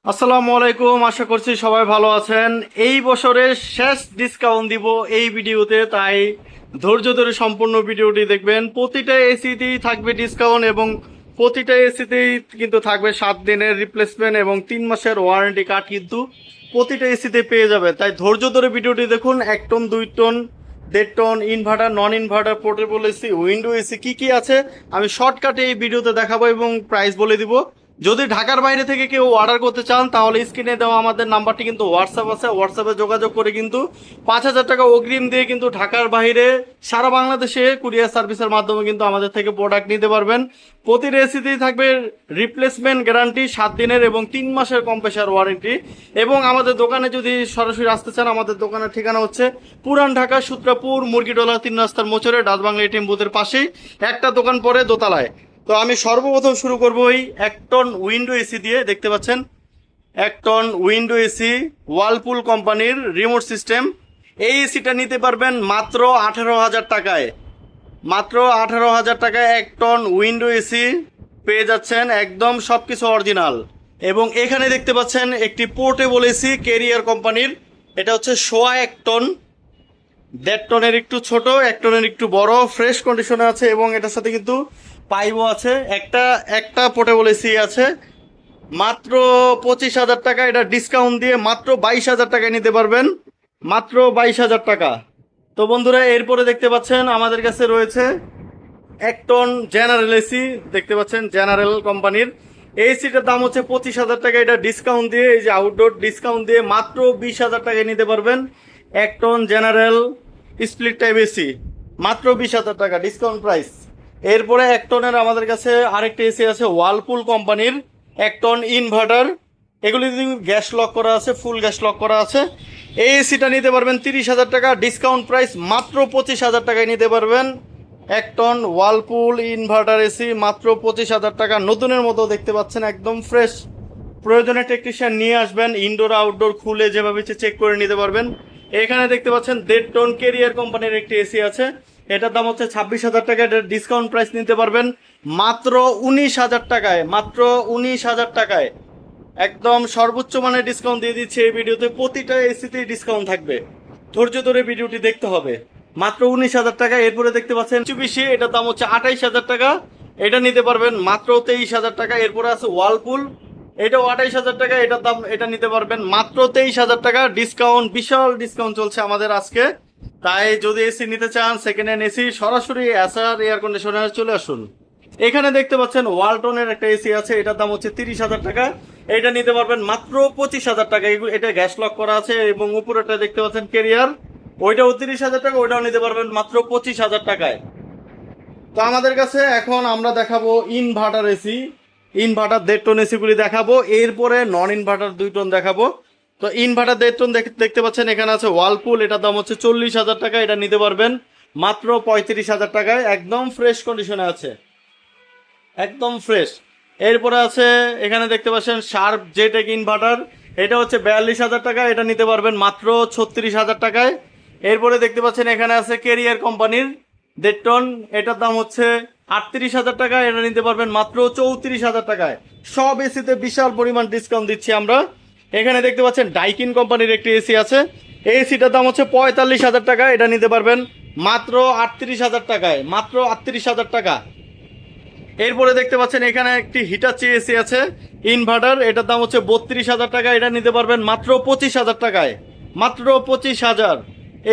আসসালামু আলাইকুম, আশা করছি সবাই ভালো আছেন। এই বছরের শেষ ডিসকাউন্ট দিব এই ভিডিওতে, তাই ধৈর্য ধরে সম্পূর্ণ ভিডিওটি দেখবেন। প্রতিটা এসিতেই থাকবে ডিসকাউন্ট এবং প্রতিটা এসিতেই কিন্তু থাকবে 7 দিনের রিপ্লেসমেন্ট এবং 3 মাসের ওয়ারেন্টি কার্ড কিন্তু প্রতিটা এসিতে পেয়ে যাবে। তাই ধৈর্য ধরে ভিডিওটি দেখুন। 1 ton, 2 ton, 1.5 ton, inverter, non inverter, portable AC, window AC কি আছে আমি শর্টকাটে এই ভিডিওতে দেখাবো এবং প্রাইস বলে দিব। যদি ঢাকার বাইরে থেকে কেউ অর্ডার করতে চান তাহলে স্ক্রিনে দেওয়া আমাদের নাম্বারটি কিন্তু হোয়াটসঅ্যাপ আছে, হোয়াটসঅ্যাপে যোগাযোগ করে কিন্তু 5,000 টাকা অগ্রিম দিয়ে কিন্তু ঢাকার বাইরে সারা বাংলাদেশে কুরিয়ার সার্ভিসের মাধ্যমে কিন্তু আমাদের থেকে প্রোডাক্ট নিতে পারবেন। প্রতি রেসিতেই থাকবে রিপ্লেসমেন্ট গ্যারান্টি 7 দিনের এবং 3 মাসের কম্প্রেসার ওয়ারেন্টি। এবং আমাদের দোকানে যদি সরাসরি আসতে চান, আমাদের দোকানের ঠিকানা হচ্ছে পুরান ঢাকা সূত্রাপুর মুরগিডোলা 3 রাস্তার মোচরে ডাচবাংলা এটিএম বুথের পাশেই, একটা দোকান পরে দোতলায়। তো আমি সর্বপ্রথম শুরু করবো এই 1 টন উইন্ডো এসি দিয়ে। দেখতে পাচ্ছেন 1 টন উইন্ডো এসি, ওয়ালপুল কোম্পানির রিমোট সিস্টেম। এই এসিটা নিতে পারবেন মাত্র 18,000 টাকায়। মাত্র 18,000 টাকায় 1 টন উইন্ডো এসি পেয়ে যাচ্ছেন, একদম সব কিছু অরিজিনাল। এবং এখানে দেখতে পাচ্ছেন একটি পোর্টেবল এসি কেরিয়ার কোম্পানির। এটা হচ্ছে 1.25 টন, 1.5 টনের একটু ছোট, 1 টনের একটু বড়, ফ্রেশ কন্ডিশনে আছে। এবং এটার সাথে কিন্তু পাইপও আছে। একটা পোর্টেবল এসি আছে মাত্র 25,000 টাকা। এটা ডিসকাউন্ট দিয়ে মাত্র 22,000 টাকায় নিতে পারবেন, মাত্র 22,000 টাকা। তো বন্ধুরা, এরপরে দেখতে পাচ্ছেন আমাদের কাছে রয়েছে 1 টন জেনারেল এসি। দেখতে পাচ্ছেন জেনারেল কোম্পানির এই এসিটার দাম হচ্ছে 25,000 টাকা। এটা ডিসকাউন্ট দিয়ে, এই যে আউটডোর ডিসকাউন্ট দিয়ে মাত্র 20,000 টাকায় নিতে পারবেন 1 ton general split type AC, মাত্র 20,000 টাকা ডিসকাউন্ট প্রাইস। এরপরে 1 টনের আমাদের কাছে আরেকটা এসি আছে ওয়ালপুল কোম্পানির 1 টন ইনভার্টার। এগুলি গ্যাস লক করা আছে, ফুল গ্যাস লক করা আছে। এই এসিটা নিতে পারবেন 30,000 টাকা, ডিসকাউন্ট প্রাইস মাত্র 25,000 টাকায় নিতে পারবেন 1 টন ওয়ালপুল ইনভার্টার এসি, মাত্র 25,000 টাকা। নতুনের মতো দেখতে পাচ্ছেন, একদম ফ্রেশ। প্রয়োজনে টেকনিশিয়ান নিয়ে আসবেন, ইনডোর আউটডোর খুলে যেভাবে চেক করে নিতে পারবেন। এখানে দেখতে পাচ্ছেন 1.5 টন কেরিয়ার কোম্পানির একটি এসি আছে। এটার দাম হচ্ছে 26,000 টাকা। এটার ডিসকাউন্ট প্রাইস নিতে পারবেন মাত্র 19,000 টাকায়, মাত্র 19,000 টাকায়। একদম সর্বোচ্চ মানের ডিসকাউন্ট দিয়ে দিচ্ছে এই ভিডিওতে। প্রতিটা এসিতেই ডিসকাউন্ট থাকবে, ধৈর্য ধরে ভিডিওটি দেখতে হবে। মাত্র 19,000 টাকা। এরপরে দেখতে পাচ্ছেন Mitsubishi, এটার দাম হচ্ছে 28,000 টাকা। এটা নিতে পারবেন মাত্র 23,000 টাকা। এরপরে আছে ওয়ালপুল, এটাও 28,000 টাকা। এটার দাম, এটা নিতে পারবেন মাত্র 23,000 টাকা। ডিসকাউন্ট, বিশাল ডিসকাউন্ট চলছে আমাদের আজকে। তাই যদি এসি নিতে চান, সেকেন্ড হ্যান্ড এসি, সরাসরি এসআর এয়ার কন্ডিশনার চলে আসুন। এখানে দেখতে পাচ্ছেন ওয়ালটনের একটা এসি আছে। এটার দাম হচ্ছে 30,000 টাকা। এটা নিতে পারবেন মাত্র 25,000 টাকা। এটা গ্যাস লক করা আছে এবং উপরেটা দেখতে পাচ্ছেন কেরিয়ার, ওইটাও 30,000 টাকা। ওইটাও নিতে পারবেন মাত্র 25,000 টাকায়। তো আমাদের কাছে এখন আমরা দেখাবো ইনভার্টার এসি, ইনভার্টার 1.5 টন এসিগুলি দেখাবো। এরপরে নন ইনভার্টার 2 টন দেখাবো। তো ইনভার্টার 1.5 টন দেখতে পাচ্ছেন এখানে আছে ওয়ালপুল। এটার দাম হচ্ছে 40,000 টাকা। এটা নিতে পারবেন মাত্র 35,000 টাকায়, একদম ফ্রেশ কন্ডিশনে আছে, একদম ফ্রেশ। এরপরে আছে এখানে দেখতে পাচ্ছেন শার্প জেটেক ইনভার্টার। এটা হচ্ছে 42,000 টাকা। এটা নিতে পারবেন মাত্র 36,000 টাকায়। এরপরে দেখতে পাচ্ছেন এখানে আছে কেরিয়ার কোম্পানির 1.5 টন। এটার দাম হচ্ছে 38,000 টাকা। এটা নিতে পারবেন মাত্র 34,000 টাকায়। সব এসিতে বিশাল পরিমাণ ডিসকাউন্ট দিচ্ছি আমরা। এখানে দেখতে পাচ্ছেন ডাইকিন কোম্পানির একটি এসি আছে। এই এসিটার দাম হচ্ছে 45,000 টাকা। এটা নিতে পারবেন মাত্র 38,000 টাকায়, মাত্র 38,000 টাকা। এরপরে দেখতে পাচ্ছেন এখানে একটি হিটাচি এসি আছে ইনভার্টার। এটার দাম হচ্ছে 32,000 টাকা। এটা নিতে পারবেন মাত্র 25,000 টাকায়, মাত্র 25,000।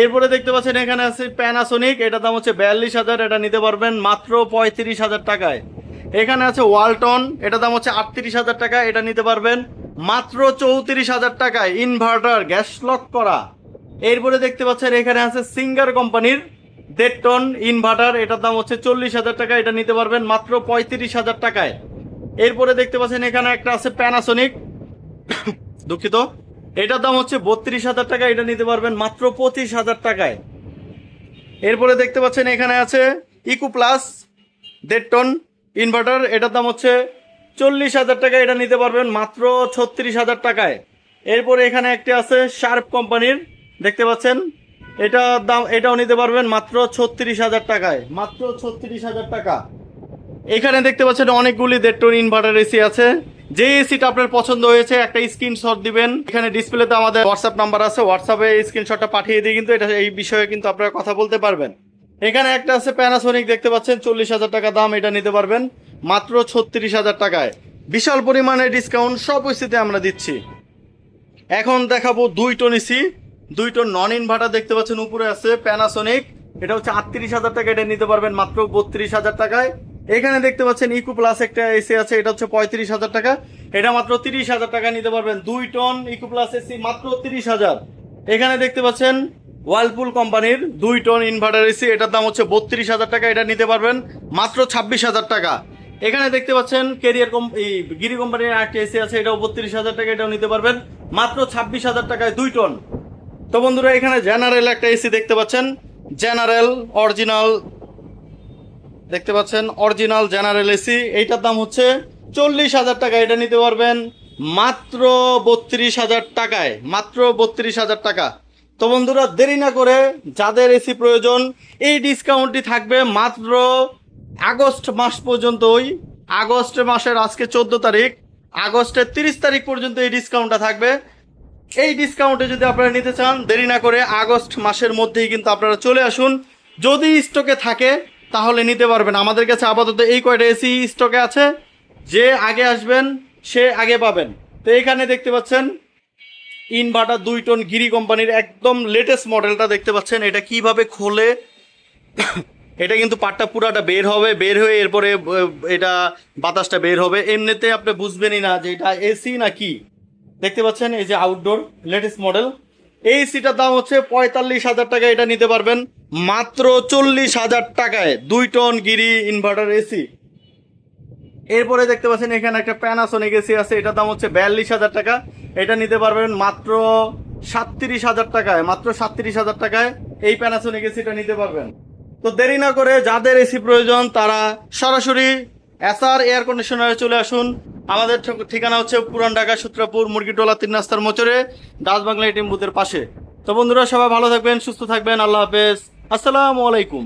এরপরে দেখতে পাচ্ছেন এখানে আছে প্যানাসোনিক। এটার দাম হচ্ছে 42,000। এটা নিতে পারবেন মাত্র 35,000 টাকায়। এখানে আছে ওয়ালটন। এটার দাম হচ্ছে 38,000 টাকা। এটা নিতে পারবেন মাত্র 34,000 টাকায়, ইনভার্টার গ্যাস লক করা। এরপরে দেখতে পাচ্ছেন এখানে আছে সিঙ্গার কোম্পানির 1.5 টন ইনভার্টার। এটার দাম হচ্ছে 40,000 টাকা। এটা নিতে পারবেন মাত্র 35,000 টাকায়। এরপরে দেখতে পাচ্ছেন এখানে একটা আছে প্যানাসোনিক, দুঃখিত, এটার দাম হচ্ছে 32,000 টাকা। এটা নিতে পারবেন মাত্র 25,000 টাকায়। এরপরে দেখতে পাচ্ছেন এখানে আছে ইকো প্লাস 1.5 টন ইনভার্টার। এটার দাম হচ্ছে 40,000 টাকা। এটা নিতে পারবেন মাত্র 36,000 টাকায়। এরপরে এখানে একটি আছে শার্প কোম্পানির, দেখতে পাচ্ছেন, এটার দাম, এটাও নিতে পারবেন মাত্র 36,000 টাকায়, মাত্র 36,000 টাকা। এখানে দেখতে পাচ্ছেন অনেকগুলি 1.5 টন ইনভার্টার এসি আছে, যে এসিটা আপনার পছন্দ হয়েছে একটা স্ক্রিনশট দিবেন, এখানে ডিসপ্লেতে আমাদের হোয়াটসঅ্যাপ নাম্বার আছে, হোয়াটসঅ্যাপে স্ক্রিনশটটা পাঠিয়ে দিয়ে কিন্তু এটা এই বিষয়ে কিন্তু আপনারা কথা বলতে পারবেন। এখানে একটা আছে প্যানাসোনিক দেখতে পাচ্ছেন, 40,000 টাকা দাম, এটা নিতে পারবেন মাত্র 36,000 টাকায়। বিশাল পরিমাণে ডিসকাউন্ট সব ওইসিতে আমরা দিচ্ছি। এখন দেখাবো 2 ton AC, 2 ton non inverter দেখতে পাচ্ছেন উপরে আছে প্যানাসোনিক, এটা হচ্ছে 38,000 টাকা, এটা নিতে পারবেন মাত্র 32,000 টাকায়। এখানে দেখতে পাচ্ছেন ইকো প্লাস একটা এসি আছে, এটা হচ্ছে 35,000 টাকা, এটা মাত্র 30,000 টাকা নিতে পারবেন। 2 টন ইকো প্লাস এসি মাত্র 30,000। এখানে দেখতে পাচ্ছেন ওয়ালপুল কোম্পানির 2 টন ইনভার্টার এসি, এটার দাম হচ্ছে 32,000 টাকা, এটা নিতে পারবেন মাত্র 26,000 টাকা। এখানে দেখতে পাচ্ছেন কেরিয়ার গিরি কোম্পানির একটা এসি আছে, এটাও 32,000 টাকা, এটাও নিতে পারবেন মাত্র 26,000 টাকায় 2 টন। তো বন্ধুরা এখানে জেনারেল একটা এসি দেখতে পাচ্ছেন, জেনারেল অরিজিনাল দেখতে পাচ্ছেন, অরিজিনাল জেনারেল এসি, এইটার দাম হচ্ছে 40,000 টাকা, এটা নিতে পারবেন মাত্র 32,000 টাকায়, মাত্র 32,000 টাকা। তো বন্ধুরা দেরি না করে যাদের এসি প্রয়োজন, এই ডিসকাউন্টটি থাকবে মাত্র আগস্ট মাস পর্যন্তই। আগস্ট মাসের আজকে 14 তারিখ, আগস্টের 30 তারিখ পর্যন্ত এই ডিসকাউন্টটা থাকবে। এই ডিসকাউন্টে যদি আপনারা নিতে চান দেরি না করে আগস্ট মাসের মধ্যেই কিন্তু আপনারা চলে আসুন, যদি স্টকে থাকে তাহলে নিতে পারবেন। আমাদের কাছে আপাতত এই কয়টা এসি স্টকে আছে, যে আগে আসবেন সে আগে পাবেন। তো এখানে দেখতে পাচ্ছেন ইনভার্টার 2 টন গিরি কোম্পানির একদম লেটেস্ট মডেলটা দেখতে পাচ্ছেন, এটা কিভাবে খোলে এটা কিন্তু পাটটা পুরাটা বের হবে, বের হয়ে এরপরে এটা বাতাসটা বের হবে, এমনিতে আপনি বুঝবেনই না যে এটা এসি না কি। দেখতে পাচ্ছেন এই যে আউটডোর লেটেস্ট মডেল, এই এসিটার দাম হচ্ছে 45,000 টাকা, এটা নিতে পারবেন মাত্র 40,000 টাকায় 2 টন গিরি ইনভার্টার এসি। এরপরে দেখতে পাচ্ছেন এখানে একটা প্যানাসোনিক এসি আছে, এটার দাম হচ্ছে 42,000 টাকা, এটা নিতে পারবেন মাত্র 37,000 টাকায়, মাত্র 37,000 টাকায় এই প্যানাসোনিক এসিটা নিতে পারবেন। তো দেরি না করে যাদের এসি প্রয়োজন তারা সরাসরি এসআর এয়ার কন্ডিশনারে চলে আসুন। আমাদের ঠিকানা হচ্ছে পুরান ঢাকা সূত্রাপুর মুরগিটোলা 3 রাস্তার মোচরে, ডাচ বাংলা এটিএম বুথের পাশে। তো বন্ধুরা সবাই ভালো থাকবেন, সুস্থ থাকবেন, আল্লাহ হাফেজ, আসসালামু আলাইকুম।